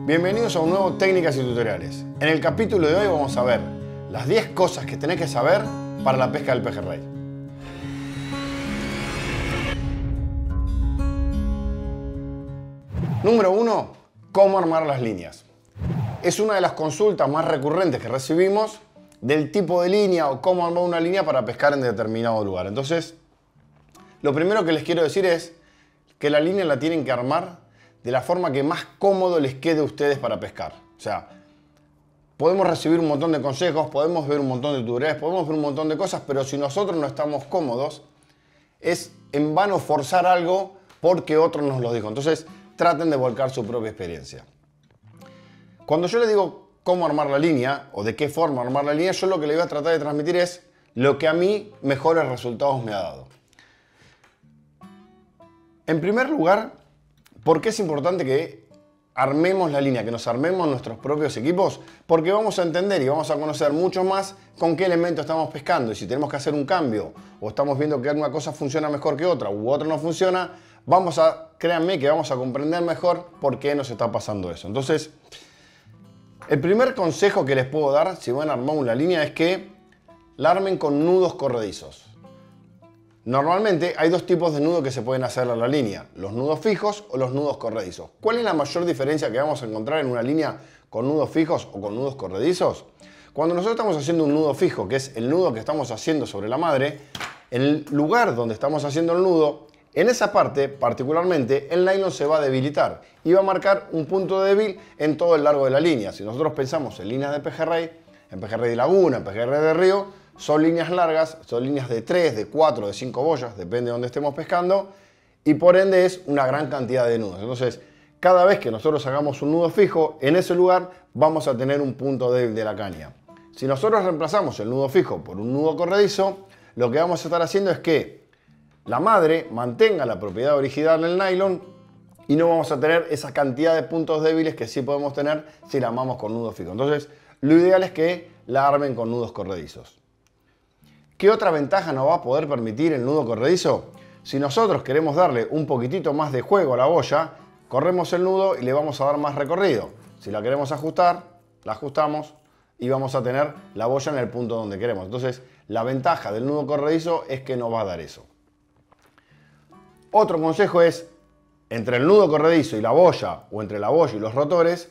Bienvenidos a un nuevo Técnicas y Tutoriales. En el capítulo de hoy vamos a ver las 10 cosas que tenés que saber para la pesca del pejerrey. Número 1. ¿Cómo armar las líneas? Es una de las consultas más recurrentes que recibimos del tipo de línea o cómo armar una línea para pescar en determinado lugar. Entonces, lo primero que les quiero decir es que la línea la tienen que armar de la forma que más cómodo les quede a ustedes para pescar. O sea, podemos recibir un montón de consejos, podemos ver un montón de tutoriales, podemos ver un montón de cosas, pero si nosotros no estamos cómodos, es en vano forzar algo porque otro nos lo dijo. Entonces, traten de volcar su propia experiencia. Cuando yo les digo cómo armar la línea o de qué forma armar la línea, yo lo que les voy a tratar de transmitir es lo que a mí mejores resultados me ha dado. En primer lugar, ¿por qué es importante que armemos la línea, que nos armemos nuestros propios equipos? Porque vamos a entender y vamos a conocer mucho más con qué elemento estamos pescando. Y si tenemos que hacer un cambio o estamos viendo que alguna cosa funciona mejor que otra u otra no funciona, créanme que vamos a comprender mejor por qué nos está pasando eso. Entonces, el primer consejo que les puedo dar si van a armar una línea es que la armen con nudos corredizos. Normalmente hay dos tipos de nudos que se pueden hacer a la línea, los nudos fijos o los nudos corredizos. ¿Cuál es la mayor diferencia que vamos a encontrar en una línea con nudos fijos o con nudos corredizos? Cuando nosotros estamos haciendo un nudo fijo, que es el nudo que estamos haciendo sobre la madre, en el lugar donde estamos haciendo el nudo, en esa parte particularmente, el nylon se va a debilitar y va a marcar un punto débil en todo el largo de la línea. Si nosotros pensamos en líneas de pejerrey, en pejerrey de laguna, en pejerrey de río, son líneas largas, son líneas de 3, de 4, de 5 boyas, depende de dónde estemos pescando, y por ende es una gran cantidad de nudos. Entonces, cada vez que nosotros hagamos un nudo fijo, en ese lugar vamos a tener un punto débil de la caña. Si nosotros reemplazamos el nudo fijo por un nudo corredizo, lo que vamos a estar haciendo es que la madre mantenga la propiedad original del nylon y no vamos a tener esa cantidad de puntos débiles que sí podemos tener si la armamos con nudo fijo. Entonces, lo ideal es que la armen con nudos corredizos. ¿Qué otra ventaja nos va a poder permitir el nudo corredizo? Si nosotros queremos darle un poquitito más de juego a la boya, corremos el nudo y le vamos a dar más recorrido. Si la queremos ajustar, la ajustamos y vamos a tener la boya en el punto donde queremos. Entonces, la ventaja del nudo corredizo es que nos va a dar eso. Otro consejo es, entre el nudo corredizo y la boya, o entre la boya y los rotores,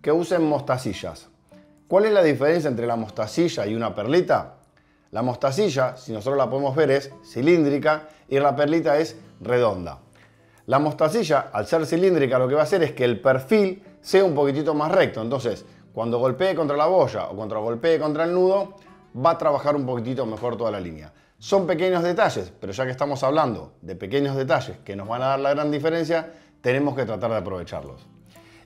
que usen mostacillas. ¿Cuál es la diferencia entre la mostacilla y una perlita? La mostacilla, si nosotros la podemos ver, es cilíndrica y la perlita es redonda. La mostacilla, al ser cilíndrica, lo que va a hacer es que el perfil sea un poquitito más recto. Entonces, cuando golpee contra la boya o cuando golpee contra el nudo, va a trabajar un poquitito mejor toda la línea. Son pequeños detalles, pero ya que estamos hablando de pequeños detalles que nos van a dar la gran diferencia, tenemos que tratar de aprovecharlos.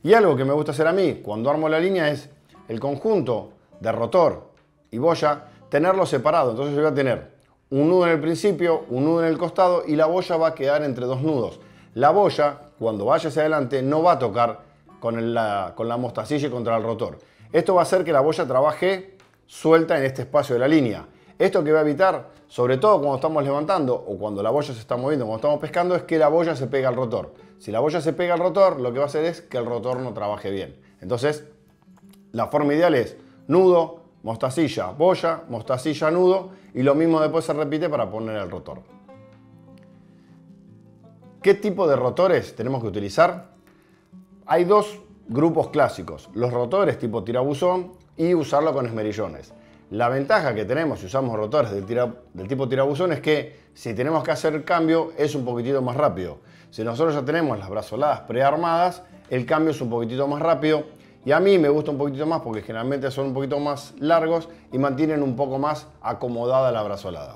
Y algo que me gusta hacer a mí cuando armo la línea es el conjunto de rotor y boya, tenerlo separado. Entonces yo voy a tener un nudo en el principio, un nudo en el costado y la boya va a quedar entre dos nudos. La boya, cuando vaya hacia adelante, no va a tocar con la mostacilla y contra el rotor. Esto va a hacer que la boya trabaje suelta en este espacio de la línea. Esto que va a evitar, sobre todo cuando estamos levantando o cuando la boya se está moviendo, cuando estamos pescando, es que la boya se pega al rotor. Si la boya se pega al rotor, lo que va a hacer es que el rotor no trabaje bien. Entonces, la forma ideal es nudo, mostacilla, boya, mostacilla, nudo, y lo mismo después se repite para poner el rotor. ¿Qué tipo de rotores tenemos que utilizar? Hay dos grupos clásicos, los rotores tipo tirabuzón y usarlo con esmerillones. La ventaja que tenemos si usamos rotores del tipo tirabuzón es que si tenemos que hacer el cambio es un poquitito más rápido. Si nosotros ya tenemos las brazoladas prearmadas, el cambio es un poquitito más rápido. Y a mí me gusta un poquitito más porque generalmente son un poquito más largos y mantienen un poco más acomodada la brazolada.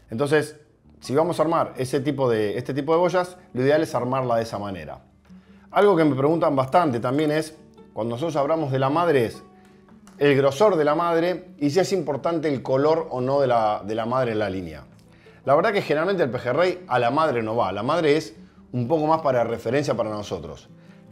Entonces, si vamos a armar este tipo de boyas, lo ideal es armarla de esa manera. Algo que me preguntan bastante también es, cuando nosotros hablamos de la madre, es el grosor de la madre y si es importante el color o no de la madre en la línea. La verdad que generalmente el pejerrey a la madre no va, la madre es un poco más para referencia para nosotros.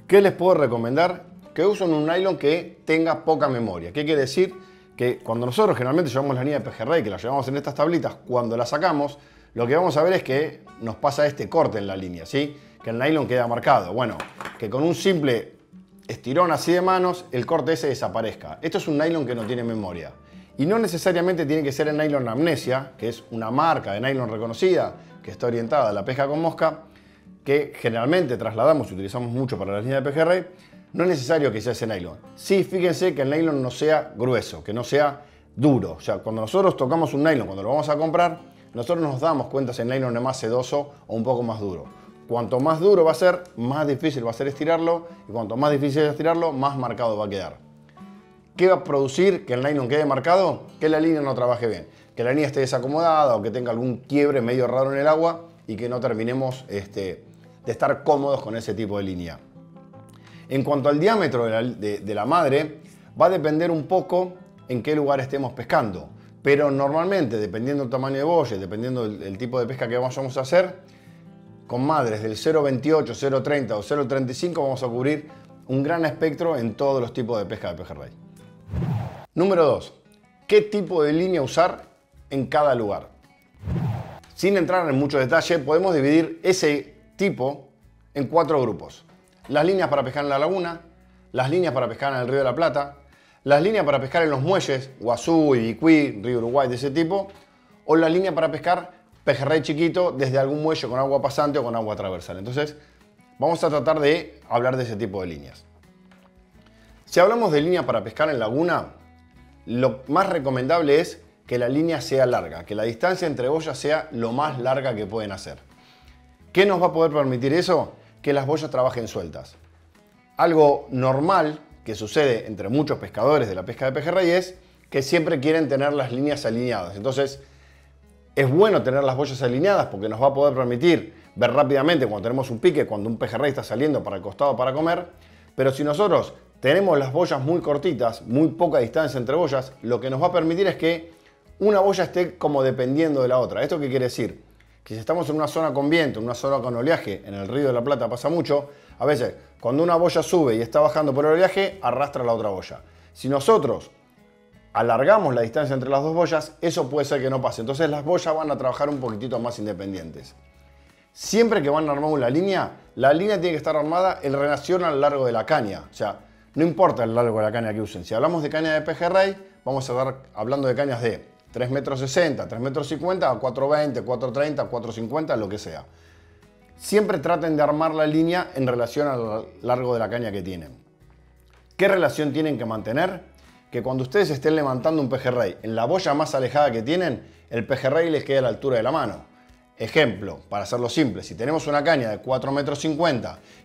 ¿Qué les puedo recomendar? Que usen un nylon que tenga poca memoria. ¿Qué quiere decir? Que cuando nosotros generalmente llevamos la línea de pejerrey, que la llevamos en estas tablitas, cuando la sacamos, lo que vamos a ver es que nos pasa este corte en la línea, ¿sí? Que el nylon queda marcado. Bueno, que con un simple estirón así de manos, el corte ese desaparezca. Esto es un nylon que no tiene memoria. Y no necesariamente tiene que ser el nylon Amnesia, que es una marca de nylon reconocida, que está orientada a la pesca con mosca, que generalmente trasladamos y utilizamos mucho para las líneas de pejerrey. No es necesario que sea ese nylon. Sí, fíjense que el nylon no sea grueso, que no sea duro. O sea, cuando nosotros tocamos un nylon, cuando lo vamos a comprar, nosotros nos damos cuenta si el nylon es más sedoso o un poco más duro. Cuanto más duro va a ser, más difícil va a ser estirarlo, y cuanto más difícil es estirarlo, más marcado va a quedar. ¿Qué va a producir que el nylon quede marcado? Que la línea no trabaje bien, que la línea esté desacomodada o que tenga algún quiebre medio raro en el agua y que no terminemos de estar cómodos con ese tipo de línea. En cuanto al diámetro de la madre, va a depender un poco en qué lugar estemos pescando, pero normalmente, dependiendo del tamaño de boya, dependiendo del tipo de pesca que vayamos a hacer, con madres del 0.28, 0.30 o 0.35 vamos a cubrir un gran espectro en todos los tipos de pesca de pejerrey. Número 2. ¿Qué tipo de línea usar en cada lugar? Sin entrar en mucho detalle, podemos dividir ese tipo en 4 grupos. Las líneas para pescar en la laguna, las líneas para pescar en el Río de la Plata, las líneas para pescar en los muelles, Guazú, Ibicuí, Río Uruguay, de ese tipo, o las líneas para pescar pejerrey chiquito desde algún muelle con agua pasante o con agua transversal. Entonces, vamos a tratar de hablar de ese tipo de líneas. Si hablamos de línea para pescar en laguna, lo más recomendable es que la línea sea larga, que la distancia entre boyas sea lo más larga que pueden hacer. ¿Qué nos va a poder permitir eso? Que las boyas trabajen sueltas. Algo normal que sucede entre muchos pescadores de la pesca de pejerrey es que siempre quieren tener las líneas alineadas. Entonces, es bueno tener las boyas alineadas porque nos va a poder permitir ver rápidamente cuando tenemos un pique, cuando un pejerrey está saliendo para el costado para comer. Pero si nosotros tenemos las boyas muy cortitas, muy poca distancia entre boyas, lo que nos va a permitir es que una boya esté como dependiendo de la otra. ¿Esto qué quiere decir? Que si estamos en una zona con viento, en una zona con oleaje, en el Río de la Plata pasa mucho, a veces cuando una boya sube y está bajando por el oleaje, arrastra la otra boya. Si nosotros alargamos la distancia entre las dos boyas, eso puede ser que no pase. Entonces las boyas van a trabajar un poquitito más independientes. Siempre que van a armar una línea, la línea tiene que estar armada en relación al largo de la caña. O sea, no importa el largo de la caña que usen. Si hablamos de caña de pejerrey, vamos a estar hablando de cañas de 3,60 metros, 3,50 metros, a 4,20, 4,30, 4,50, lo que sea. Siempre traten de armar la línea en relación al largo de la caña que tienen. ¿Qué relación tienen que mantener? Que cuando ustedes estén levantando un pejerrey en la boya más alejada que tienen, el pejerrey les quede a la altura de la mano. Ejemplo, para hacerlo simple, si tenemos una caña de 4,50 metros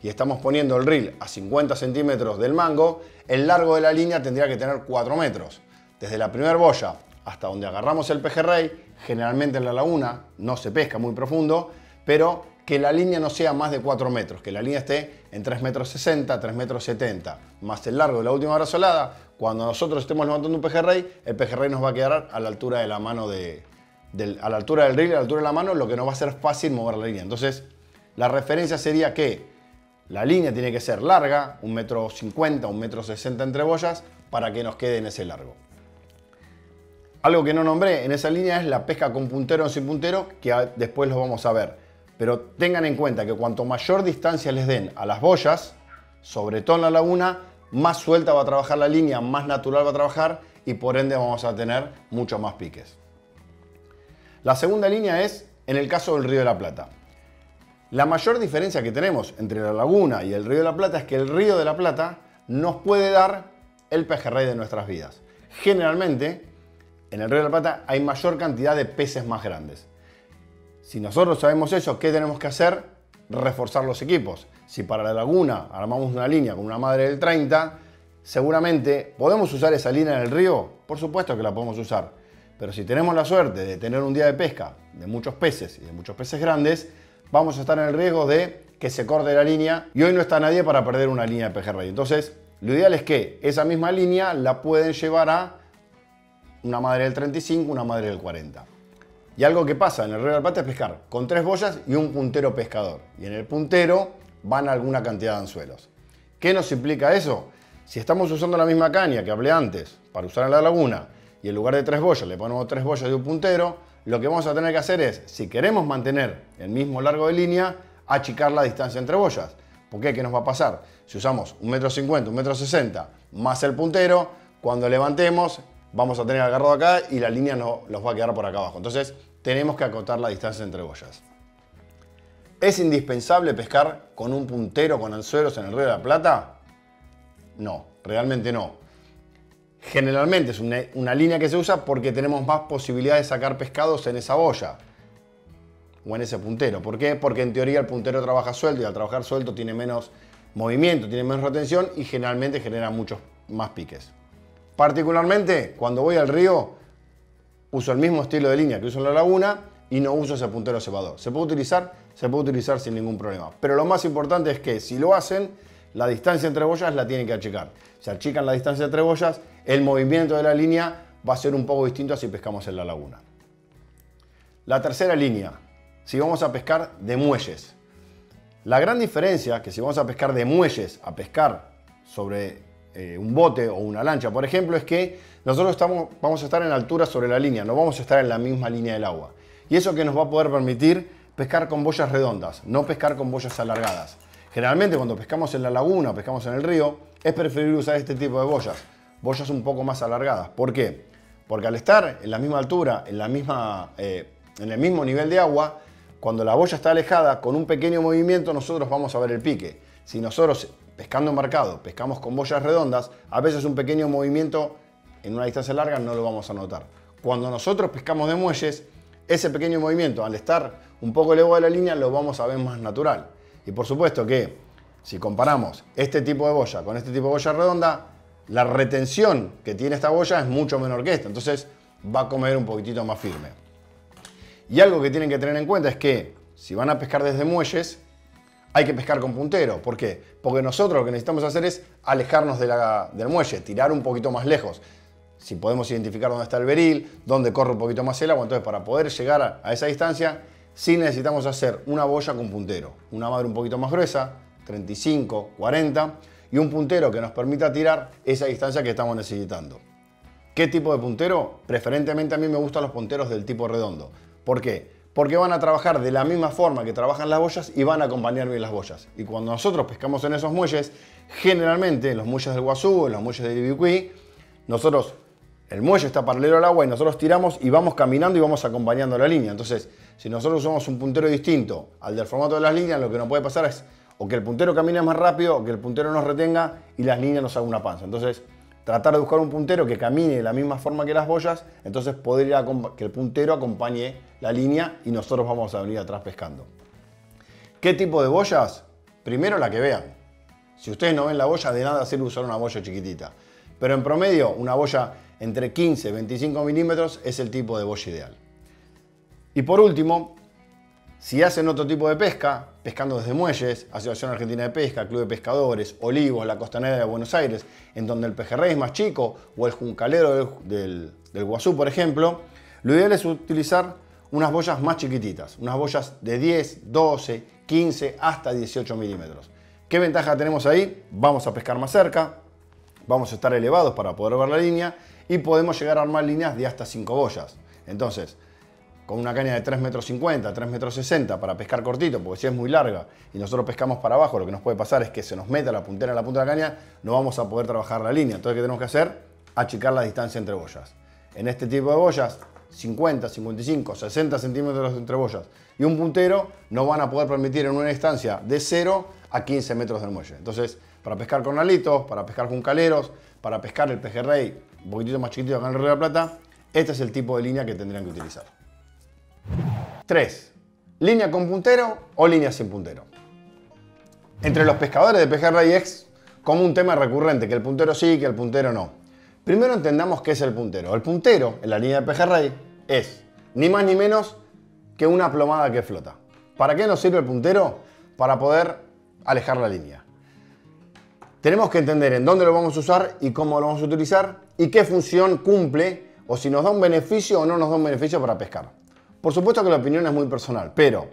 y estamos poniendo el reel a 50 centímetros del mango, el largo de la línea tendría que tener 4 metros. Desde la primera boya hasta donde agarramos el pejerrey, generalmente en la laguna no se pesca muy profundo, pero que la línea no sea más de 4 metros, que la línea esté en 3,60 metros, 3,70 metros, más el largo de la última brazolada. Cuando nosotros estemos levantando un pejerrey, el pejerrey nos va a quedar a la altura de la mano a la altura del reel, a la altura de la mano, lo que nos va a hacer fácil mover la línea. Entonces, la referencia sería que la línea tiene que ser larga, 1,50 metros, 1,60 metros entre boyas, para que nos quede en ese largo. Algo que no nombré en esa línea es la pesca con puntero o sin puntero, que después lo vamos a ver. Pero tengan en cuenta que cuanto mayor distancia les den a las boyas, sobre todo en la laguna, más suelta va a trabajar la línea, más natural va a trabajar y por ende vamos a tener muchos más piques. La segunda línea es en el caso del Río de la Plata. La mayor diferencia que tenemos entre la laguna y el Río de la Plata es que el Río de la Plata nos puede dar el pejerrey de nuestras vidas. Generalmente, en el Río de la Plata hay mayor cantidad de peces más grandes. Si nosotros sabemos eso, ¿qué tenemos que hacer? Reforzar los equipos. Si para la laguna armamos una línea con una madre del 30, seguramente podemos usar esa línea en el río. Por supuesto que la podemos usar. Pero si tenemos la suerte de tener un día de pesca de muchos peces y de muchos peces grandes, vamos a estar en el riesgo de que se corte la línea y hoy no está nadie para perder una línea de pejerrey. Entonces, lo ideal es que esa misma línea la pueden llevar a una madre del 35, una madre del 40. Y algo que pasa en el Río de la Plata es pescar con 3 boyas y un puntero pescador. Y en el puntero van alguna cantidad de anzuelos. ¿Qué nos implica eso? Si estamos usando la misma caña que hablé antes para usar en la laguna y en lugar de 3 boyas le ponemos 3 boyas de un puntero, lo que vamos a tener que hacer es, si queremos mantener el mismo largo de línea, achicar la distancia entre boyas. ¿Por qué? ¿Qué nos va a pasar? Si usamos 1,50 m, 1,60 m más el puntero, cuando levantemos vamos a tener agarrado acá y la línea no los va a quedar por acá abajo. Entonces tenemos que acotar la distancia entre boyas. ¿Es indispensable pescar con un puntero con anzuelos en el Río de la Plata? No, realmente no. Generalmente es una línea que se usa porque tenemos más posibilidades de sacar pescados en esa boya o en ese puntero. ¿Por qué? Porque en teoría el puntero trabaja suelto y al trabajar suelto tiene menos movimiento, tiene menos retención y generalmente genera muchos más piques. Particularmente cuando voy al río uso el mismo estilo de línea que uso en la laguna y no uso ese puntero cebador. ¿Se puede utilizar sin ningún problema. Pero lo más importante es que si lo hacen, la distancia entre boyas la tienen que achicar. Si achican la distancia entre boyas, el movimiento de la línea va a ser un poco distinto a si pescamos en la laguna. La tercera línea, si vamos a pescar de muelles. La gran diferencia que si vamos a pescar de muelles a pescar sobre un bote o una lancha, por ejemplo, es que nosotros vamos a estar en altura sobre la línea, no vamos a estar en la misma línea del agua. Y eso que nos va a poder permitir pescar con boyas redondas, no pescar con boyas alargadas. Generalmente cuando pescamos en la laguna, pescamos en el río, es preferible usar este tipo de boyas un poco más alargadas. ¿Por qué? Porque al estar en la misma altura, en el mismo nivel de agua, cuando la boya está alejada, con un pequeño movimiento nosotros vamos a ver el pique. Si nosotros, pescando embarcado, pescamos con boyas redondas, a veces un pequeño movimiento en una distancia larga no lo vamos a notar. Cuando nosotros pescamos de muelles, ese pequeño movimiento, al estar un poco elevado de la línea, lo vamos a ver más natural. Y por supuesto que si comparamos este tipo de boya con este tipo de boya redonda, la retención que tiene esta boya es mucho menor que esta. Entonces va a comer un poquitito más firme. Y algo que tienen que tener en cuenta es que si van a pescar desde muelles, hay que pescar con puntero. ¿Por qué? Porque nosotros lo que necesitamos hacer es alejarnos del muelle, tirar un poquito más lejos. Si podemos identificar dónde está el beril, dónde corre un poquito más el agua, entonces para poder llegar a esa distancia, sí necesitamos hacer una boya con puntero. Una madre un poquito más gruesa, 35, 40, y un puntero que nos permita tirar esa distancia que estamos necesitando. ¿Qué tipo de puntero? Preferentemente a mí me gustan los punteros del tipo redondo. ¿Por qué? Porque van a trabajar de la misma forma que trabajan las boyas y van a acompañar bien las boyas. Y cuando nosotros pescamos en esos muelles, generalmente en los muelles del Guazú, en los muelles de Ibicuí, el muelle está paralelo al agua y nosotros tiramos y vamos caminando y vamos acompañando la línea. Entonces, si nosotros usamos un puntero distinto al del formato de las líneas, lo que nos puede pasar es o que el puntero camine más rápido o que el puntero nos retenga y las líneas nos hagan una panza. Entonces, tratar de buscar un puntero que camine de la misma forma que las boyas, entonces poder ir que el puntero acompañe la línea y nosotros vamos a venir atrás pescando. ¿Qué tipo de boyas? Primero la que vean. Si ustedes no ven la boya, de nada sirve usar una boya chiquitita. Pero en promedio, una boya entre 15 y 25 milímetros es el tipo de boya ideal. Y por último, si hacen otro tipo de pesca, pescando desde muelles, Asociación Argentina de Pesca, Club de Pescadores, Olivos, la Costanera de Buenos Aires, en donde el pejerrey es más chico, o el juncalero del Guazú, por ejemplo, lo ideal es utilizar unas boyas más chiquititas, unas boyas de 10, 12, 15, hasta 18 milímetros. ¿Qué ventaja tenemos ahí? Vamos a pescar más cerca, vamos a estar elevados para poder ver la línea y podemos llegar a armar líneas de hasta 5 boyas. Entonces, con una caña de 3,50 metros, 3,60 metros para pescar cortito, porque si es muy larga y nosotros pescamos para abajo, lo que nos puede pasar es que se nos meta la puntera en la punta de la caña, no vamos a poder trabajar la línea. Entonces, ¿qué tenemos que hacer? Achicar la distancia entre boyas. En este tipo de boyas, 50, 55, 60 centímetros entre boyas y un puntero nos van a poder permitir en una distancia de 0 a 15 metros del muelle. Entonces, para pescar con alitos, para pescar con caleros, para pescar el pejerrey un poquitito más chiquitito acá en el Río de la Plata, este es el tipo de línea que tendrían que utilizar. 3. ¿Línea con puntero o línea sin puntero? Entre los pescadores de pejerrey es como un tema recurrente, que el puntero sí, que el puntero no. Primero entendamos qué es el puntero. El puntero en la línea de pejerrey es ni más ni menos que una plomada que flota. ¿Para qué nos sirve el puntero? Para poder alejar la línea. Tenemos que entender en dónde lo vamos a usar y cómo lo vamos a utilizar y qué función cumple o si nos da un beneficio o no nos da un beneficio para pescar. Por supuesto que la opinión es muy personal, pero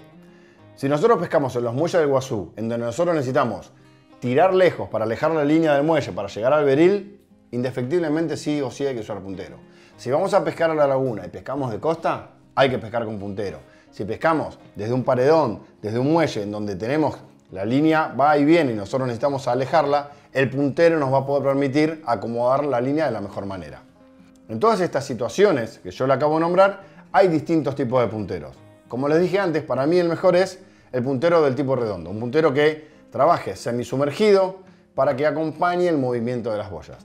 si nosotros pescamos en los muelles del Guazú, en donde nosotros necesitamos tirar lejos para alejar la línea del muelle para llegar al beril, indefectiblemente sí o sí hay que usar puntero. Si vamos a pescar a la laguna y pescamos de costa, hay que pescar con puntero. Si pescamos desde un paredón, desde un muelle en donde tenemos la línea va y viene y nosotros necesitamos alejarla, el puntero nos va a poder permitir acomodar la línea de la mejor manera. En todas estas situaciones que yo le acabo de nombrar, hay distintos tipos de punteros. Como les dije antes, para mí el mejor es el puntero del tipo redondo, un puntero que trabaje semisumergido para que acompañe el movimiento de las boyas.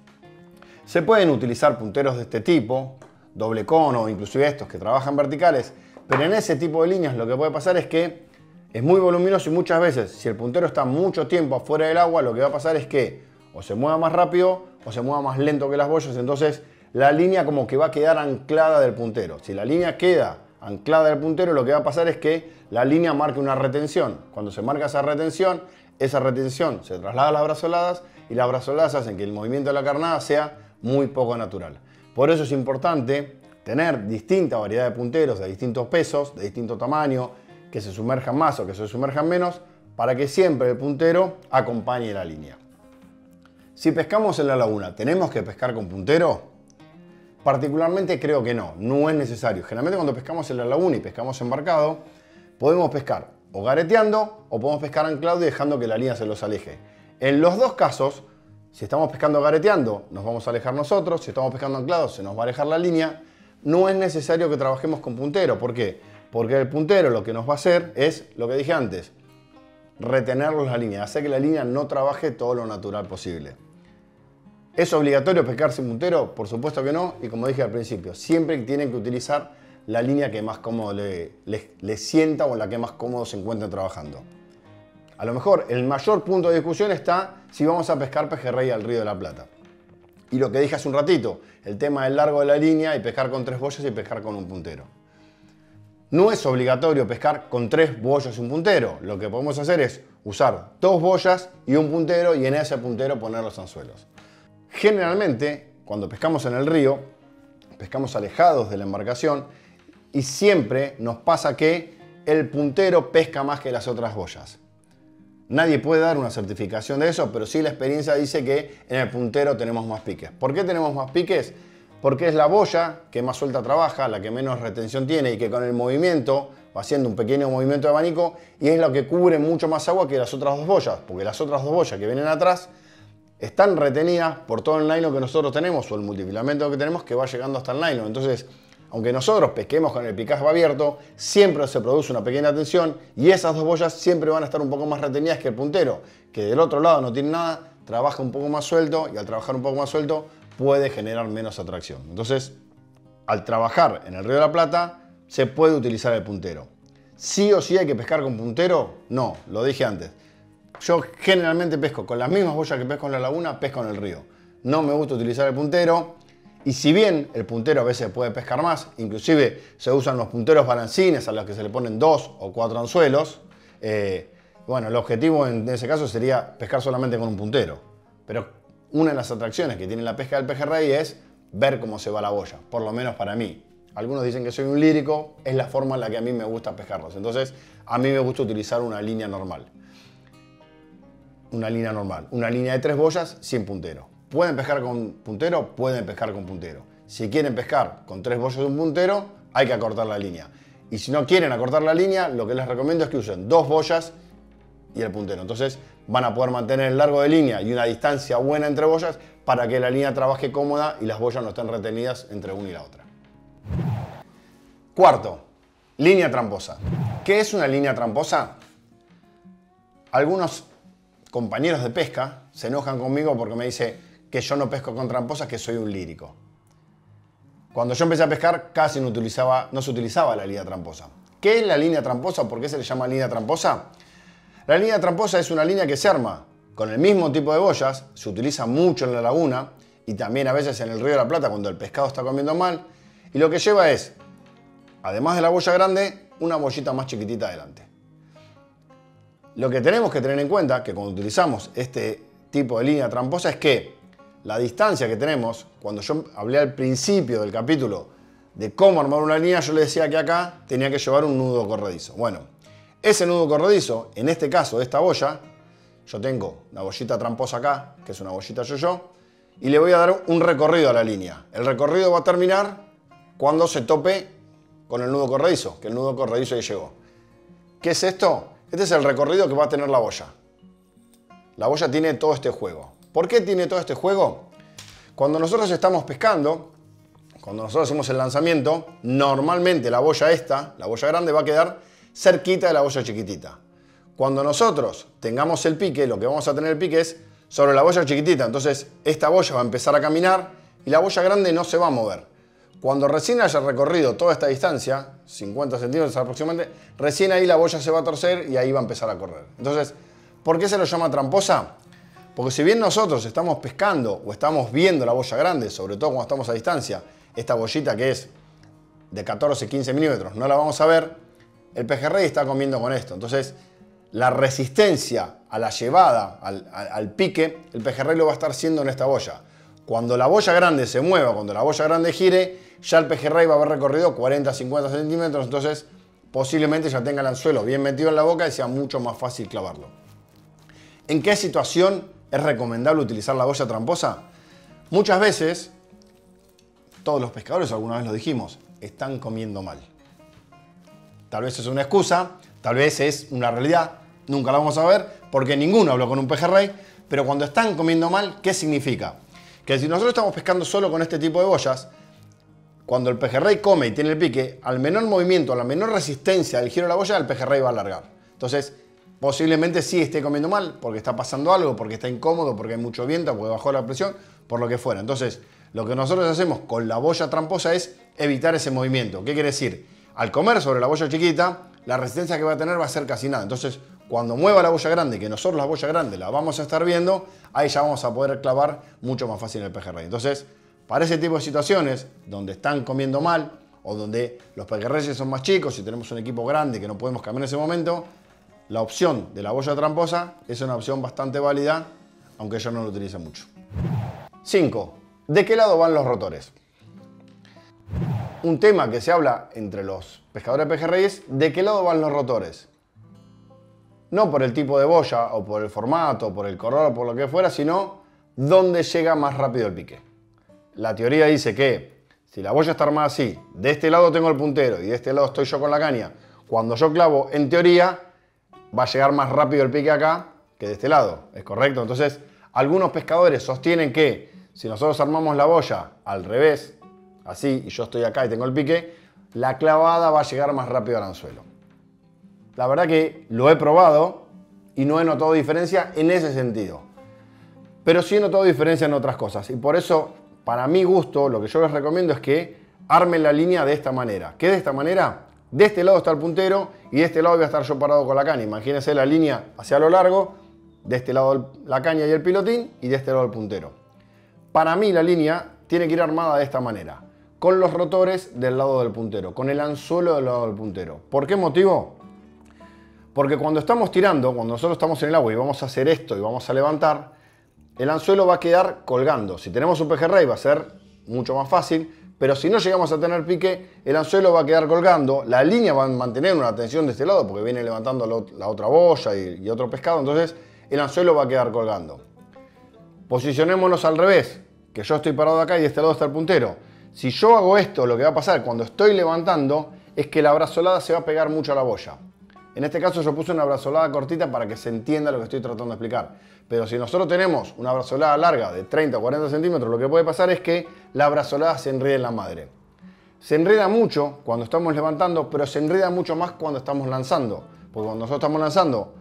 Se pueden utilizar punteros de este tipo, doble cono, inclusive estos que trabajan verticales, pero en ese tipo de líneas lo que puede pasar es que es muy voluminoso y muchas veces, si el puntero está mucho tiempo afuera del agua, lo que va a pasar es que o se mueva más rápido o se mueva más lento que las boyas, entonces la línea como que va a quedar anclada del puntero. Si la línea queda anclada del puntero, lo que va a pasar es que la línea marque una retención. Cuando se marca esa retención se traslada a las brazoladas y las brazoladas hacen que el movimiento de la carnada sea muy poco natural. Por eso es importante tener distinta variedad de punteros de distintos pesos, de distinto tamaño, que se sumerjan más o que se sumerjan menos, para que siempre el puntero acompañe la línea. Si pescamos en la laguna, ¿tenemos que pescar con puntero? Particularmente creo que no es necesario. Generalmente cuando pescamos en la laguna y pescamos embarcado, podemos pescar o gareteando o podemos pescar anclado y dejando que la línea se los aleje. En los dos casos, si estamos pescando gareteando, nos vamos a alejar nosotros. Si estamos pescando anclados, se nos va a alejar la línea. No es necesario que trabajemos con puntero. ¿Por qué? Porque el puntero lo que nos va a hacer es, lo que dije antes, retenerlos la línea, hacer que la línea no trabaje todo lo natural posible. ¿Es obligatorio pescar sin puntero? Por supuesto que no. Y como dije al principio, siempre tienen que utilizar la línea que más cómodo le sienta o en la que más cómodo se encuentren trabajando. A lo mejor el mayor punto de discusión está si vamos a pescar pejerrey al Río de la Plata. Y lo que dije hace un ratito, el tema del largo de la línea y pescar con 3 boyas y pescar con un puntero. No es obligatorio pescar con 3 boyas y un puntero. Lo que podemos hacer es usar 2 boyas y un puntero y en ese puntero poner los anzuelos. Generalmente, cuando pescamos en el río, pescamos alejados de la embarcación y siempre nos pasa que el puntero pesca más que las otras boyas. Nadie puede dar una certificación de eso, pero sí la experiencia dice que en el puntero tenemos más piques. ¿Por qué tenemos más piques? Porque es la boya que más suelta trabaja, la que menos retención tiene y que con el movimiento va haciendo un pequeño movimiento de abanico y es lo que cubre mucho más agua que las otras 2 boyas, porque las otras 2 boyas que vienen atrás están retenidas por todo el nylon que nosotros tenemos o el multifilamento que tenemos que va llegando hasta el nylon. Entonces, aunque nosotros pesquemos con el picaje abierto, siempre se produce una pequeña tensión y esas 2 boyas siempre van a estar un poco más retenidas que el puntero, que del otro lado no tiene nada, trabaja un poco más suelto y al trabajar un poco más suelto puede generar menos atracción. Entonces, al trabajar en el Río de la Plata, se puede utilizar el puntero. ¿Sí o sí hay que pescar con puntero? No, lo dije antes. Yo generalmente pesco con las mismas boyas que pesco en la laguna, pesco en el río. No me gusta utilizar el puntero. Y si bien el puntero a veces puede pescar más, inclusive se usan los punteros balancines a los que se le ponen 2 o 4 anzuelos, bueno, el objetivo en ese caso sería pescar solamente con un puntero. Pero una de las atracciones que tiene la pesca del pejerrey es ver cómo se va la boya, por lo menos para mí. Algunos dicen que soy un lírico, es la forma en la que a mí me gusta pescarlos. Entonces, a mí me gusta utilizar una línea normal. Una línea de 3 boyas sin puntero. ¿Pueden pescar con puntero? Pueden pescar con puntero. Si quieren pescar con 3 boyas y un puntero, hay que acortar la línea. Y si no quieren acortar la línea, lo que les recomiendo es que usen 2 boyas y el puntero. Entonces van a poder mantener el largo de línea y una distancia buena entre boyas para que la línea trabaje cómoda y las boyas no estén retenidas entre una y la otra. Cuarto, línea tramposa. ¿Qué es una línea tramposa? Algunos compañeros de pesca se enojan conmigo porque me dicen que yo no pesco con tramposas, que soy un lírico. Cuando yo empecé a pescar casi no se utilizaba la línea tramposa. ¿Qué es la línea tramposa? ¿Por qué se le llama línea tramposa? La línea tramposa es una línea que se arma con el mismo tipo de boyas, se utiliza mucho en la laguna y también a veces en el Río de la Plata cuando el pescado está comiendo mal, y lo que lleva es, además de la boya grande, una boyita más chiquitita adelante. Lo que tenemos que tener en cuenta, que cuando utilizamos este tipo de línea tramposa, es que la distancia que tenemos, cuando yo hablé al principio del capítulo de cómo armar una línea, yo le decía que acá tenía que llevar un nudo corredizo. Bueno, ese nudo corredizo, en este caso de esta boya, yo tengo una boyita tramposa acá, que es una boyita yo-yo, y le voy a dar un recorrido a la línea. El recorrido va a terminar cuando se tope con el nudo corredizo, que el nudo corredizo ya llegó. ¿Qué es esto? Este es el recorrido que va a tener la boya. la boya tiene todo este juego. ¿Por qué tiene todo este juego? Cuando nosotros estamos pescando, cuando nosotros hacemos el lanzamiento, normalmente la boya esta, la boya grande, va a quedar cerquita de la boya chiquitita. Cuando nosotros tengamos el pique, lo que vamos a tener el pique es sobre la boya chiquitita. Entonces esta boya va a empezar a caminar y la boya grande no se va a mover. Cuando recién haya recorrido toda esta distancia, 50 centímetros aproximadamente, recién ahí la boya se va a torcer y ahí va a empezar a correr. Entonces, ¿por qué se lo llama tramposa? Porque si bien nosotros estamos pescando o estamos viendo la boya grande, sobre todo cuando estamos a distancia, esta boyita que es de 14-15 milímetros, no la vamos a ver, el pejerrey está comiendo con esto. Entonces, la resistencia a la llevada, al pique, el pejerrey lo va a estar haciendo en esta boya. Cuando la boya grande se mueva, cuando la boya grande gire, ya el pejerrey va a haber recorrido 40-50 centímetros, entonces posiblemente ya tenga el anzuelo bien metido en la boca y sea mucho más fácil clavarlo. ¿En qué situación es recomendable utilizar la boya tramposa? Muchas veces, todos los pescadores, alguna vez lo dijimos, están comiendo mal. Tal vez es una excusa, tal vez es una realidad, nunca la vamos a ver porque ninguno habló con un pejerrey, pero cuando están comiendo mal, ¿qué significa? Que si nosotros estamos pescando solo con este tipo de boyas, cuando el pejerrey come y tiene el pique, al menor movimiento, a la menor resistencia del giro de la boya, el pejerrey va a alargar. Entonces, posiblemente sí esté comiendo mal, porque está pasando algo, porque está incómodo, porque hay mucho viento, porque bajó la presión, por lo que fuera. Entonces, lo que nosotros hacemos con la boya tramposa es evitar ese movimiento. ¿Qué quiere decir? Al comer sobre la boya chiquita, la resistencia que va a tener va a ser casi nada. Entonces, cuando mueva la boya grande, que nosotros la boya grande la vamos a estar viendo, ahí ya vamos a poder clavar mucho más fácil el pejerrey. Entonces, para ese tipo de situaciones, donde están comiendo mal, o donde los pejerreyes son más chicos y tenemos un equipo grande que no podemos cambiar en ese momento, la opción de la boya tramposa es una opción bastante válida, aunque yo no lo utilice mucho. 5. ¿De qué lado van los rotores? Un tema que se habla entre los pescadores de pejerreyes, ¿de qué lado van los rotores? No por el tipo de boya, o por el formato, o por el color, o por lo que fuera, sino dónde llega más rápido el pique. La teoría dice que si la boya está armada así, de este lado tengo el puntero y de este lado estoy yo con la caña, cuando yo clavo, en teoría, va a llegar más rápido el pique acá que de este lado. ¿Es correcto? Entonces, algunos pescadores sostienen que si nosotros armamos la boya al revés, así, y yo estoy acá y tengo el pique, la clavada va a llegar más rápido al anzuelo. La verdad que lo he probado y no he notado diferencia en ese sentido. Pero sí he notado diferencia en otras cosas. Y por eso, para mi gusto, lo que yo les recomiendo es que armen la línea de esta manera. ¿Qué de esta manera? De este lado está el puntero y de este lado voy a estar yo parado con la caña. Imagínense la línea hacia lo largo, de este lado la caña y el pilotín y de este lado el puntero. Para mí la línea tiene que ir armada de esta manera, con los rotores del lado del puntero, con el anzuelo del lado del puntero. ¿Por qué motivo? Porque cuando estamos tirando, cuando nosotros estamos en el agua y vamos a hacer esto y vamos a levantar, el anzuelo va a quedar colgando. Si tenemos un pejerrey va a ser mucho más fácil, pero si no llegamos a tener pique, el anzuelo va a quedar colgando, la línea va a mantener una tensión de este lado porque viene levantando la otra boya y otro pescado, entonces el anzuelo va a quedar colgando. Posicionémonos al revés, que yo estoy parado acá y de este lado está el puntero. Si yo hago esto, lo que va a pasar cuando estoy levantando es que la brazolada se va a pegar mucho a la boya. En este caso yo puse una brazolada cortita para que se entienda lo que estoy tratando de explicar. Pero si nosotros tenemos una brazolada larga de 30 o 40 centímetros, lo que puede pasar es que la brazolada se enrede en la madre. Se enreda mucho cuando estamos levantando, pero se enreda mucho más cuando estamos lanzando. Porque cuando nosotros estamos lanzando,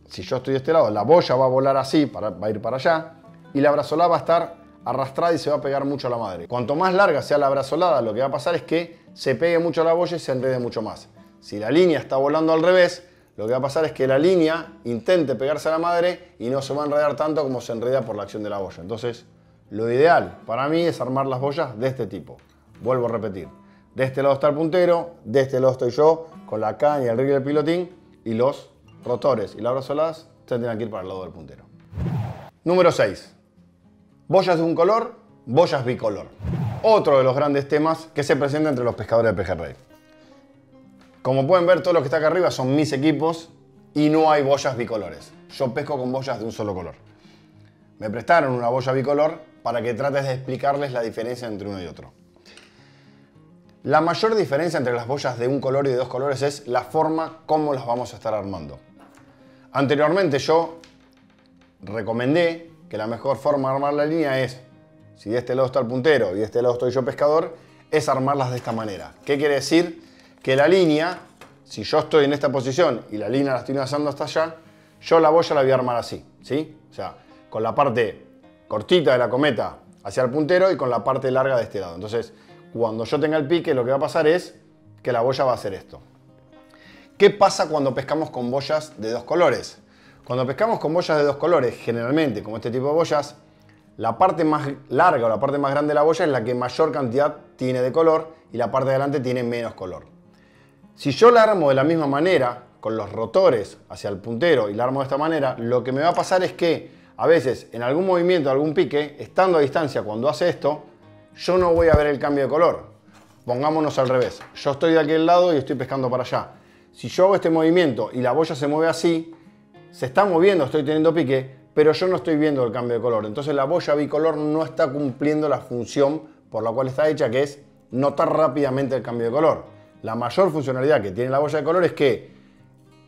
si yo estoy de este lado, la boya va a volar así, va a ir para allá, y la brazolada va a estar arrastrada y se va a pegar mucho a la madre. Cuanto más larga sea la brazolada, lo que va a pasar es que se pegue mucho a la boya y se enrede mucho más. Si la línea está volando al revés, lo que va a pasar es que la línea intente pegarse a la madre y no se va a enredar tanto como se enreda por la acción de la boya. Entonces, lo ideal para mí es armar las boyas de este tipo. Vuelvo a repetir. De este lado está el puntero, de este lado estoy yo, con la caña, el rig y el pilotín, y los rotores y las brazoladas tendrán que ir para el lado del puntero. Número 6. Boyas de un color, boyas bicolor. Otro de los grandes temas que se presenta entre los pescadores de pejerrey. Como pueden ver, todo lo que está acá arriba son mis equipos y no hay boyas bicolores. Yo pesco con boyas de un solo color. Me prestaron una boya bicolor para que trates de explicarles la diferencia entre uno y otro. La mayor diferencia entre las boyas de un color y de dos colores es la forma como las vamos a estar armando. Anteriormente yo recomendé que la mejor forma de armar la línea es, si de este lado está el puntero y de este lado estoy yo pescador, es armarlas de esta manera. ¿Qué quiere decir? Que la línea, si yo estoy en esta posición y la línea la estoy lanzando hasta allá, yo la boya la voy a armar así, ¿sí? O sea, con la parte cortita de la cometa hacia el puntero y con la parte larga de este lado. Entonces, cuando yo tenga el pique, lo que va a pasar es que la boya va a hacer esto. ¿Qué pasa cuando pescamos con boyas de dos colores? Cuando pescamos con boyas de dos colores, generalmente, como este tipo de boyas, la parte más larga o la parte más grande de la boya es la que mayor cantidad tiene de color y la parte de adelante tiene menos color. Si yo la armo de la misma manera, con los rotores hacia el puntero y la armo de esta manera, lo que me va a pasar es que a veces en algún movimiento, algún pique, estando a distancia cuando hace esto, yo no voy a ver el cambio de color. Pongámonos al revés. Yo estoy de aquel lado y estoy pescando para allá. Si yo hago este movimiento y la boya se mueve así, se está moviendo, estoy teniendo pique, pero yo no estoy viendo el cambio de color. Entonces la boya bicolor no está cumpliendo la función por la cual está hecha, que es notar rápidamente el cambio de color. La mayor funcionalidad que tiene la boya de color es que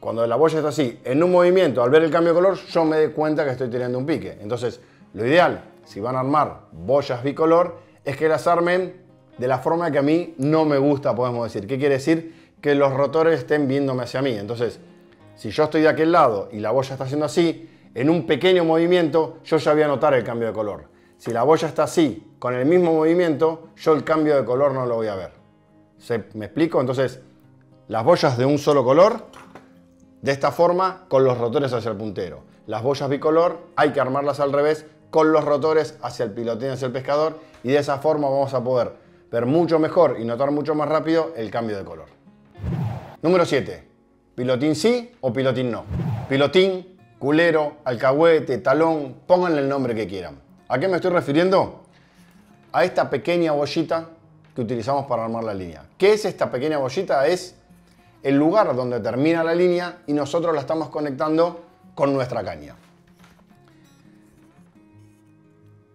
cuando la boya está así, en un movimiento, al ver el cambio de color, yo me doy cuenta que estoy teniendo un pique. Entonces, lo ideal, si van a armar boyas bicolor, es que las armen de la forma que a mí no me gusta, podemos decir. ¿Qué quiere decir? Que los rotores estén viéndome hacia mí. Entonces, si yo estoy de aquel lado y la boya está haciendo así, en un pequeño movimiento yo ya voy a notar el cambio de color. Si la boya está así, con el mismo movimiento, yo el cambio de color no lo voy a ver. ¿Me explico? Entonces, las boyas de un solo color, de esta forma, con los rotores hacia el puntero. Las boyas bicolor hay que armarlas al revés, con los rotores hacia el pilotín, hacia el pescador, y de esa forma vamos a poder ver mucho mejor y notar mucho más rápido el cambio de color. Número 7. ¿Pilotín sí o pilotín no? Pilotín, culero, alcahuete, talón, pónganle el nombre que quieran. ¿A qué me estoy refiriendo? A esta pequeña boyita que utilizamos para armar la línea. ¿Qué es esta pequeña boyita? Es el lugar donde termina la línea y nosotros la estamos conectando con nuestra caña.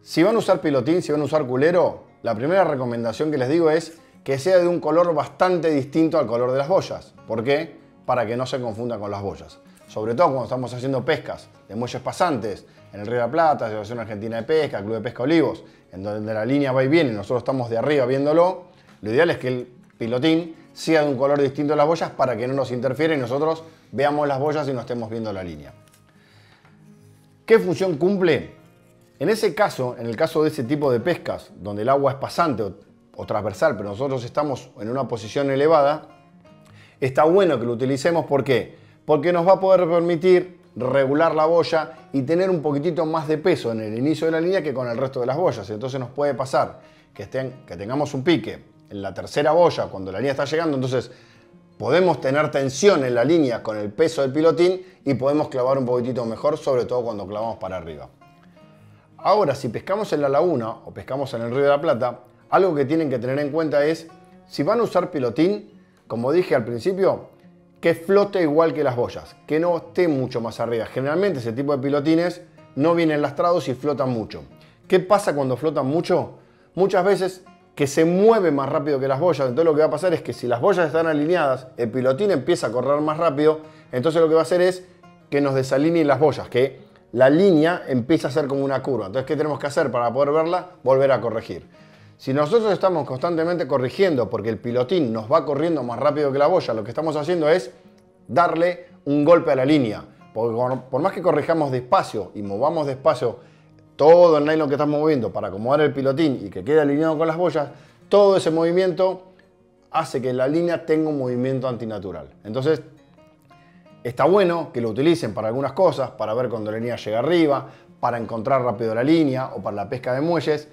Si van a usar pilotín, si van a usar culero, la primera recomendación que les digo es que sea de un color bastante distinto al color de las boyas. ¿Por qué? Para que no se confunda con las boyas. Sobre todo cuando estamos haciendo pescas de muelles pasantes, en el Río de la Plata, Asociación Argentina de Pesca, Club de Pesca Olivos, en donde la línea va y viene y nosotros estamos de arriba viéndolo, lo ideal es que el pilotín sea de un color distinto a las boyas para que no nos interfiera y nosotros veamos las boyas y no estemos viendo la línea. ¿Qué función cumple? En ese caso, en el caso de ese tipo de pescas, donde el agua es pasante o transversal, pero nosotros estamos en una posición elevada, está bueno que lo utilicemos. ¿Por qué? Porque nos va a poder permitir regular la boya y tener un poquitito más de peso en el inicio de la línea que con el resto de las boyas. Entonces nos puede pasar que tengamos un pique en la tercera boya cuando la línea está llegando, entonces podemos tener tensión en la línea con el peso del pilotín y podemos clavar un poquitito mejor, sobre todo cuando clavamos para arriba. Ahora, si pescamos en la laguna o pescamos en el Río de la Plata, algo que tienen que tener en cuenta es, si van a usar pilotín, como dije al principio, que flote igual que las boyas, que no esté mucho más arriba. Generalmente ese tipo de pilotines no vienen lastrados y flotan mucho. ¿Qué pasa cuando flotan mucho? Muchas veces que se mueve más rápido que las boyas. Entonces lo que va a pasar es que si las boyas están alineadas, el pilotín empieza a correr más rápido, entonces lo que va a hacer es que nos desalineen las boyas, que la línea empieza a ser como una curva. Entonces, ¿qué tenemos que hacer para poder verla? Volver a corregir. Si nosotros estamos constantemente corrigiendo porque el pilotín nos va corriendo más rápido que la boya, lo que estamos haciendo es darle un golpe a la línea. Porque por más que corrijamos despacio y movamos despacio todo el nylon que estamos moviendo para acomodar el pilotín y que quede alineado con las boyas, todo ese movimiento hace que la línea tenga un movimiento antinatural. Entonces, está bueno que lo utilicen para algunas cosas, para ver cuando la línea llega arriba, para encontrar rápido la línea o para la pesca de muelles,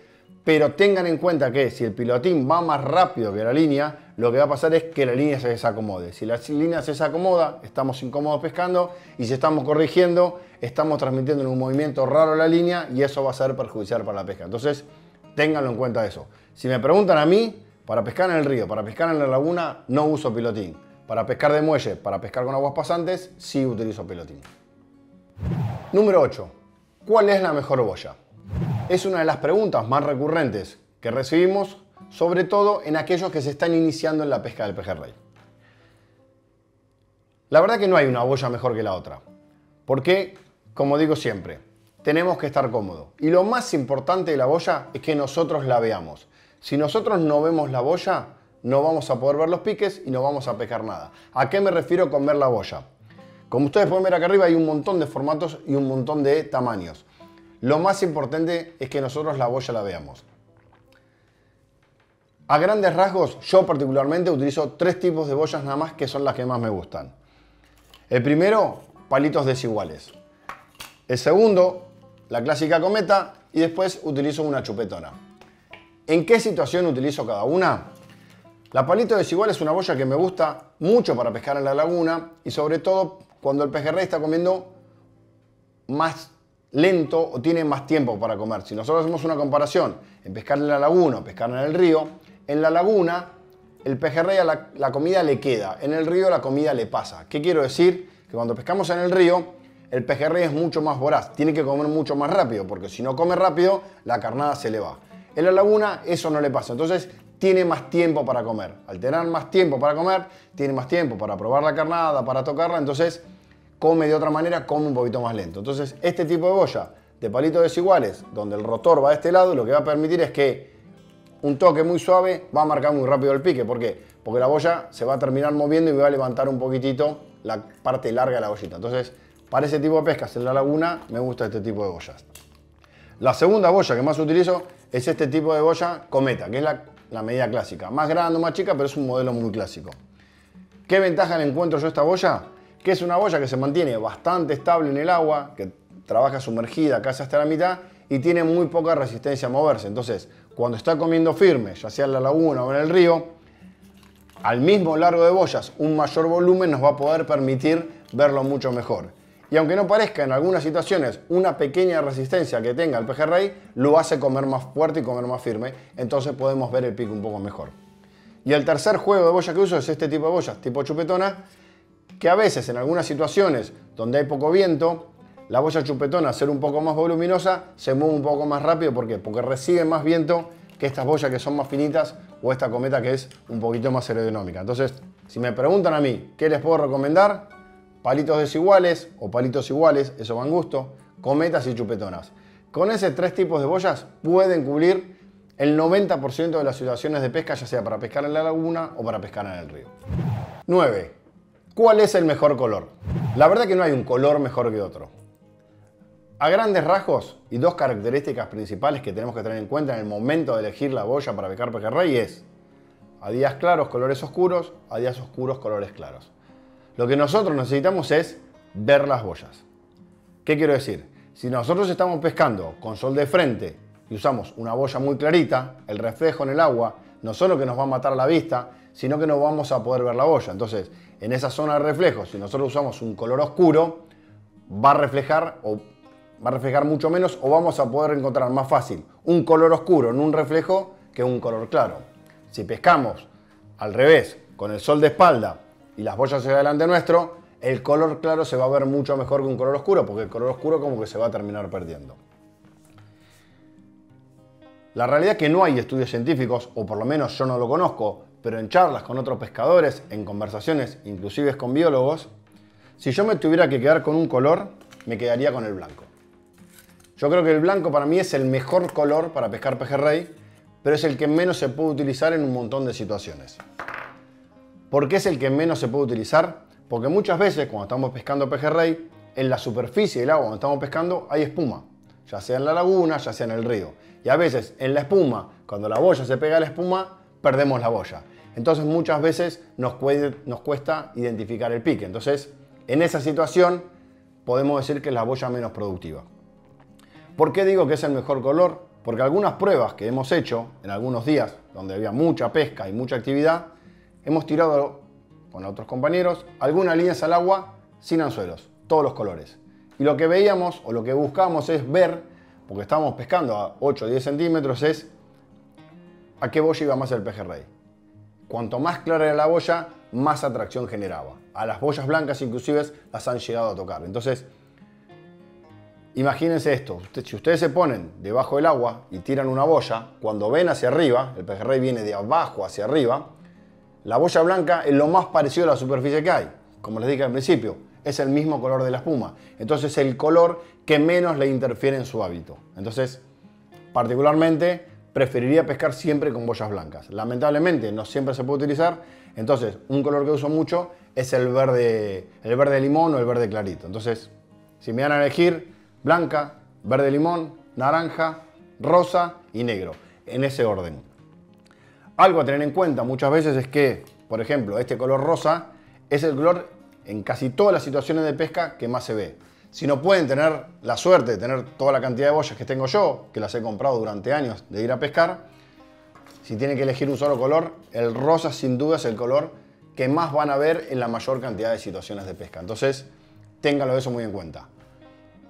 pero tengan en cuenta que si el pilotín va más rápido que la línea, lo que va a pasar es que la línea se desacomode. Si la línea se desacomoda, estamos incómodos pescando, y si estamos corrigiendo, estamos transmitiendo en un movimiento raro la línea y eso va a ser perjudicial para la pesca. Entonces, ténganlo en cuenta eso. Si me preguntan a mí, para pescar en el río, para pescar en la laguna, no uso pilotín. Para pescar de muelle, para pescar con aguas pasantes, sí utilizo pilotín. Número 8. ¿Cuál es la mejor boya? Es una de las preguntas más recurrentes que recibimos, sobre todo en aquellos que se están iniciando en la pesca del pejerrey. La verdad que no hay una boya mejor que la otra, porque, como digo siempre, tenemos que estar cómodos. Y lo más importante de la boya es que nosotros la veamos. Si nosotros no vemos la boya, no vamos a poder ver los piques y no vamos a pescar nada. ¿A qué me refiero con ver la boya? Como ustedes pueden ver acá arriba hay un montón de formatos y un montón de tamaños. Lo más importante es que nosotros la boya la veamos. A grandes rasgos, yo particularmente utilizo 3 tipos de boyas nada más que son las que más me gustan. El primero, palitos desiguales. El segundo, la clásica cometa, y después utilizo una chupetona. ¿En qué situación utilizo cada una? La palito desigual es una boya que me gusta mucho para pescar en la laguna y sobre todo cuando el pejerrey está comiendo más lento o tiene más tiempo para comer. Si nosotros hacemos una comparación en pescar en la laguna o pescar en el río, en la laguna el pejerrey a la comida le queda, en el río la comida le pasa. ¿Qué quiero decir? Que cuando pescamos en el río el pejerrey es mucho más voraz, tiene que comer mucho más rápido porque si no come rápido la carnada se le va. En la laguna eso no le pasa, entonces tiene más tiempo para comer. Al tener más tiempo para comer, tiene más tiempo para probar la carnada, para tocarla, entonces come de otra manera, come un poquito más lento. Entonces este tipo de boya de palitos desiguales, donde el rotor va de este lado, lo que va a permitir es que un toque muy suave va a marcar muy rápido el pique. ¿Por qué? Porque la boya se va a terminar moviendo y va a levantar un poquitito la parte larga de la boyita. Entonces, para ese tipo de pescas en la laguna, me gusta este tipo de boyas. La segunda boya que más utilizo es este tipo de boya cometa, que es la medida clásica. Más grande o más chica, pero es un modelo muy clásico. ¿Qué ventaja le encuentro yo a esta boya? Que es una boya que se mantiene bastante estable en el agua, que trabaja sumergida casi hasta la mitad y tiene muy poca resistencia a moverse. Entonces, cuando está comiendo firme, ya sea en la laguna o en el río, al mismo largo de boyas, un mayor volumen nos va a poder permitir verlo mucho mejor. Y aunque no parezca en algunas situaciones una pequeña resistencia que tenga el pejerrey, lo hace comer más fuerte y comer más firme, entonces podemos ver el pique un poco mejor. Y el tercer juego de boya que uso es este tipo de boyas, tipo chupetona, que a veces en algunas situaciones donde hay poco viento, la boya chupetona, al ser un poco más voluminosa, se mueve un poco más rápido. ¿Por qué? Porque recibe más viento que estas boyas que son más finitas o esta cometa que es un poquito más aerodinámica. Entonces, si me preguntan a mí, ¿qué les puedo recomendar? Palitos desiguales o palitos iguales, eso va en gusto, cometas y chupetonas. Con esos 3 tipos de boyas pueden cubrir el 90% de las situaciones de pesca, ya sea para pescar en la laguna o para pescar en el río. 9. ¿Cuál es el mejor color? La verdad que no hay un color mejor que otro. A grandes rasgos, y 2 características principales que tenemos que tener en cuenta en el momento de elegir la boya para pescar pejerrey es a días claros colores oscuros, a días oscuros colores claros. Lo que nosotros necesitamos es ver las boyas. ¿Qué quiero decir? Si nosotros estamos pescando con sol de frente y usamos una boya muy clarita, el reflejo en el agua no solo que nos va a matar la vista, sino que no vamos a poder ver la boya. Entonces, en esa zona de reflejo, si nosotros usamos un color oscuro, va a reflejar mucho menos o vamos a poder encontrar más fácil un color oscuro en un reflejo que un color claro. Si pescamos al revés, con el sol de espalda y las boyas hacia delante nuestro, el color claro se va a ver mucho mejor que un color oscuro, porque el color oscuro como que se va a terminar perdiendo. La realidad es que no hay estudios científicos, o por lo menos yo no lo conozco, pero en charlas con otros pescadores, en conversaciones, inclusive con biólogos, si yo me tuviera que quedar con un color, me quedaría con el blanco. Yo creo que el blanco para mí es el mejor color para pescar pejerrey, pero es el que menos se puede utilizar en un montón de situaciones. ¿Por qué es el que menos se puede utilizar? Porque muchas veces cuando estamos pescando pejerrey, en la superficie del agua donde estamos pescando hay espuma, ya sea en la laguna, ya sea en el río. Y a veces en la espuma, cuando la boya se pega a la espuma, perdemos la boya. Entonces muchas veces nos cuesta identificar el pique. Entonces, en esa situación podemos decir que es la boya menos productiva. ¿Por qué digo que es el mejor color? Porque algunas pruebas que hemos hecho en algunos días, donde había mucha pesca y mucha actividad, hemos tirado con otros compañeros algunas líneas al agua sin anzuelos, todos los colores. Y lo que veíamos o lo que buscábamos es ver, porque estábamos pescando a 8 o 10 centímetros, es a qué boya iba más el pejerrey. Cuanto más clara era la boya, más atracción generaba. A las boyas blancas inclusive las han llegado a tocar. Entonces, imagínense esto, si ustedes se ponen debajo del agua y tiran una boya, cuando ven hacia arriba, el pejerrey viene de abajo hacia arriba, la boya blanca es lo más parecido a la superficie que hay. Como les dije al principio, es el mismo color de la espuma. Entonces el color que menos le interfiere en su hábito. Entonces, particularmente, preferiría pescar siempre con boyas blancas. Lamentablemente, no siempre se puede utilizar. Entonces, un color que uso mucho es el verde limón o el verde clarito. Entonces, si me van a elegir, blanca, verde limón, naranja, rosa y negro. En ese orden. Algo a tener en cuenta muchas veces es que, por ejemplo, este color rosa es el color en casi todas las situaciones de pesca que más se ve. Si no pueden tener la suerte de tener toda la cantidad de boyas que tengo yo, que las he comprado durante años de ir a pescar, si tienen que elegir un solo color, el rosa sin duda es el color que más van a ver en la mayor cantidad de situaciones de pesca. Entonces, ténganlo eso muy en cuenta.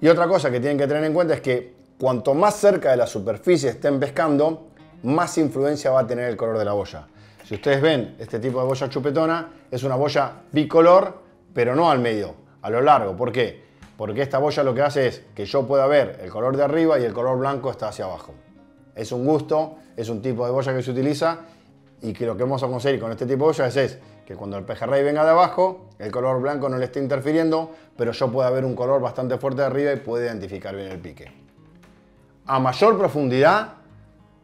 Y otra cosa que tienen que tener en cuenta es que cuanto más cerca de la superficie estén pescando, más influencia va a tener el color de la boya. Si ustedes ven este tipo de boya chupetona, es una boya bicolor, pero no al medio, a lo largo. ¿Por qué? Porque esta boya lo que hace es que yo pueda ver el color de arriba y el color blanco está hacia abajo. Es un gusto, es un tipo de boya que se utiliza y que lo que vamos a conseguir con este tipo de boyas es que cuando el pejerrey venga de abajo, el color blanco no le esté interfiriendo, pero yo pueda ver un color bastante fuerte de arriba y pueda identificar bien el pique. A mayor profundidad,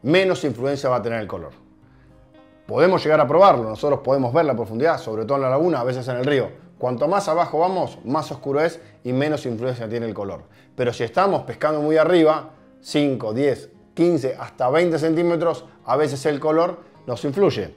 menos influencia va a tener el color. Podemos llegar a probarlo, nosotros podemos ver la profundidad, sobre todo en la laguna, a veces en el río. Cuanto más abajo vamos, más oscuro es y menos influencia tiene el color. Pero si estamos pescando muy arriba, 5, 10, 15, hasta 20 centímetros, a veces el color nos influye.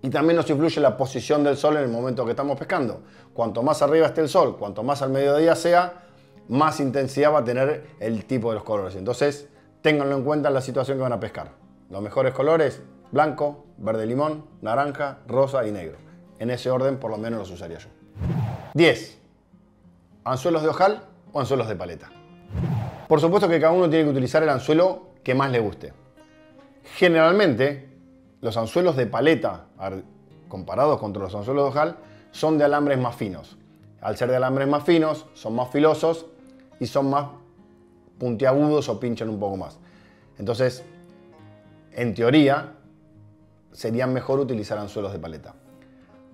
Y también nos influye la posición del sol en el momento que estamos pescando. Cuanto más arriba esté el sol, cuanto más al mediodía sea, más intensidad va a tener el tipo de los colores. Entonces, ténganlo en cuenta en la situación que van a pescar. Los mejores colores, blanco, verde limón, naranja, rosa y negro. En ese orden, por lo menos los usaría yo. 10. ¿Anzuelos de ojal o anzuelos de paleta? Por supuesto que cada uno tiene que utilizar el anzuelo que más le guste. Generalmente, los anzuelos de paleta, comparados contra los anzuelos de ojal, son de alambres más finos. Al ser de alambres más finos, son más filosos y son más puntiagudos o pinchan un poco más. Entonces, en teoría, sería mejor utilizar anzuelos de paleta.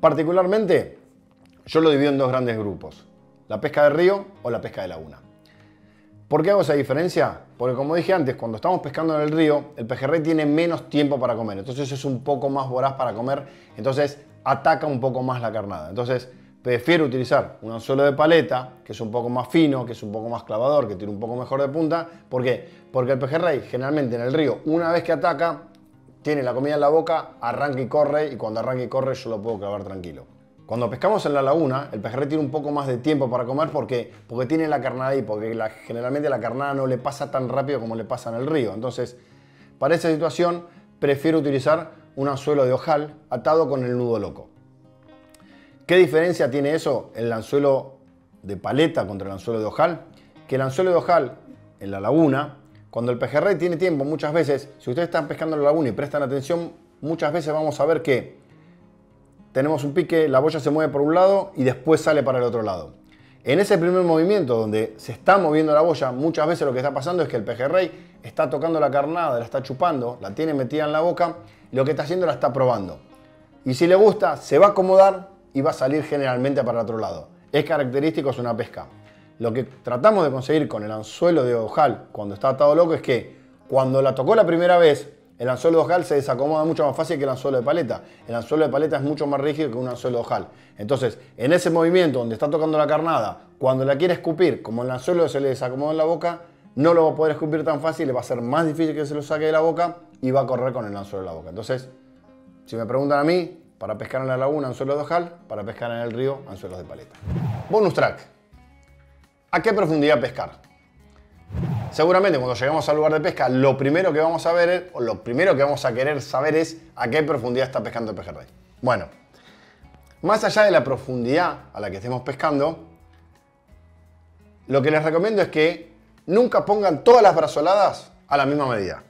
Particularmente, yo lo divido en dos grandes grupos. La pesca de río o la pesca de laguna. ¿Por qué hago esa diferencia? Porque como dije antes, cuando estamos pescando en el río, el pejerrey tiene menos tiempo para comer. Entonces es un poco más voraz para comer. Entonces ataca un poco más la carnada. Entonces prefiero utilizar un anzuelo de paleta, que es un poco más fino, que es un poco más clavador, que tiene un poco mejor de punta. ¿Por qué? Porque el pejerrey generalmente en el río, una vez que ataca, tiene la comida en la boca, arranca y corre. Y cuando arranca y corre yo lo puedo clavar tranquilo. Cuando pescamos en la laguna, el pejerrey tiene un poco más de tiempo para comer porque tiene la carnada ahí, porque generalmente la carnada no le pasa tan rápido como le pasa en el río. Entonces, para esa situación, prefiero utilizar un anzuelo de ojal atado con el nudo loco. ¿Qué diferencia tiene eso, el anzuelo de paleta contra el anzuelo de ojal? Que el anzuelo de ojal en la laguna, cuando el pejerrey tiene tiempo, muchas veces, si ustedes están pescando en la laguna y prestan atención, muchas veces vamos a ver que tenemos un pique, la boya se mueve por un lado y después sale para el otro lado. En ese primer movimiento donde se está moviendo la boya, muchas veces lo que está pasando es que el pejerrey está tocando la carnada, la está chupando, la tiene metida en la boca y lo que está haciendo la está probando. Y si le gusta, se va a acomodar y va a salir generalmente para el otro lado. Es característico, es una pesca. Lo que tratamos de conseguir con el anzuelo de ojal cuando está atado loco es que cuando la tocó la primera vez, el anzuelo de ojal se desacomoda mucho más fácil que el anzuelo de paleta. El anzuelo de paleta es mucho más rígido que un anzuelo de ojal. Entonces, en ese movimiento donde está tocando la carnada, cuando la quiere escupir, como el anzuelo se le desacomoda en la boca, no lo va a poder escupir tan fácil, le va a ser más difícil que se lo saque de la boca y va a correr con el anzuelo de la boca. Entonces, si me preguntan a mí, para pescar en la laguna, anzuelo de ojal, para pescar en el río, anzuelos de paleta. Bonus track. ¿A qué profundidad pescar? Seguramente cuando llegamos al lugar de pesca, lo primero que vamos a ver, o lo primero que vamos a querer saber es a qué profundidad está pescando el pejerrey. Bueno, más allá de la profundidad a la que estemos pescando, lo que les recomiendo es que nunca pongan todas las brazoladas a la misma medida.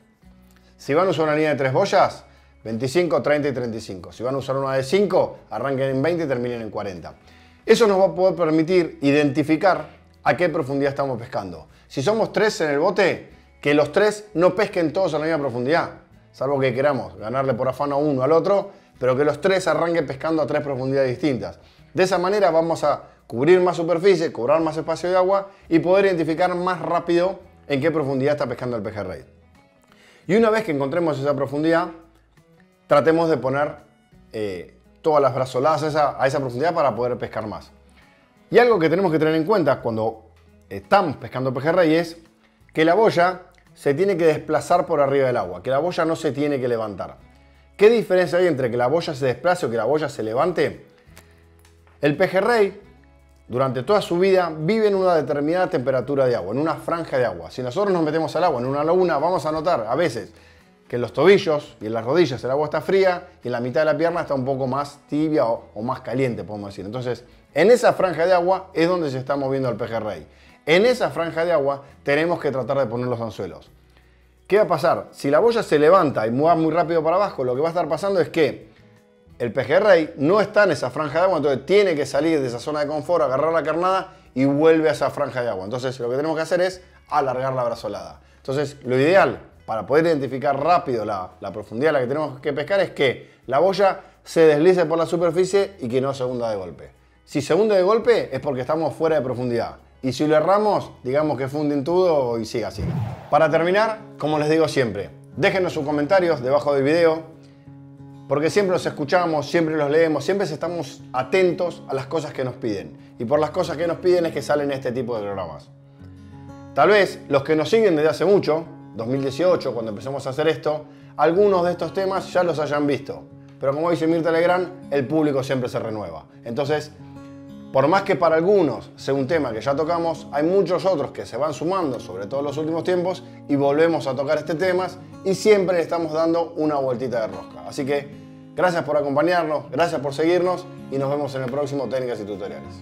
Si van a usar una línea de 3 boyas, 25, 30 y 35. Si van a usar una de 5, arranquen en 20 y terminen en 40. Eso nos va a poder permitir identificar a qué profundidad estamos pescando. Si somos 3 en el bote, que los 3 no pesquen todos a la misma profundidad, salvo que queramos ganarle por afán a uno al otro, pero que los 3 arranquen pescando a 3 profundidades distintas. De esa manera vamos a cubrir más superficie, cobrar más espacio de agua y poder identificar más rápido en qué profundidad está pescando el pejerrey. Y una vez que encontremos esa profundidad, tratemos de poner todas las brazoladas a esa profundidad para poder pescar más. Y algo que tenemos que tener en cuenta cuando estamos pescando pejerrey es que la boya se tiene que desplazar por arriba del agua, que la boya no se tiene que levantar. ¿Qué diferencia hay entre que la boya se desplace o que la boya se levante? El pejerrey, durante toda su vida, vive en una determinada temperatura de agua, en una franja de agua. Si nosotros nos metemos al agua en una laguna, vamos a notar a veces que en los tobillos y en las rodillas el agua está fría y en la mitad de la pierna está un poco más tibia o más caliente, podemos decir. Entonces, en esa franja de agua es donde se está moviendo el pejerrey. En esa franja de agua tenemos que tratar de poner los anzuelos. ¿Qué va a pasar? Si la boya se levanta y mueve muy rápido para abajo, lo que va a estar pasando es que el pejerrey no está en esa franja de agua, entonces tiene que salir de esa zona de confort, agarrar la carnada y vuelve a esa franja de agua. Entonces lo que tenemos que hacer es alargar la brazolada. Entonces lo ideal para poder identificar rápido la profundidad a la que tenemos que pescar es que la boya se deslice por la superficie y que no se hunda de golpe. Si se hunde de golpe es porque estamos fuera de profundidad. Y si lo erramos, digamos que fue un dentudo y siga así. Para terminar, como les digo siempre, déjenos sus comentarios debajo del video, porque siempre los escuchamos, siempre los leemos, siempre estamos atentos a las cosas que nos piden. Y por las cosas que nos piden es que salen este tipo de programas. Tal vez los que nos siguen desde hace mucho, 2018, cuando empezamos a hacer esto, algunos de estos temas ya los hayan visto. Pero como dice Mirta Legrand, el público siempre se renueva. Entonces, por más que para algunos sea un tema que ya tocamos, hay muchos otros que se van sumando, sobre todo en los últimos tiempos, y volvemos a tocar este tema y siempre le estamos dando una vueltita de rosca. Así que gracias por acompañarnos, gracias por seguirnos y nos vemos en el próximo Técnicas y Tutoriales.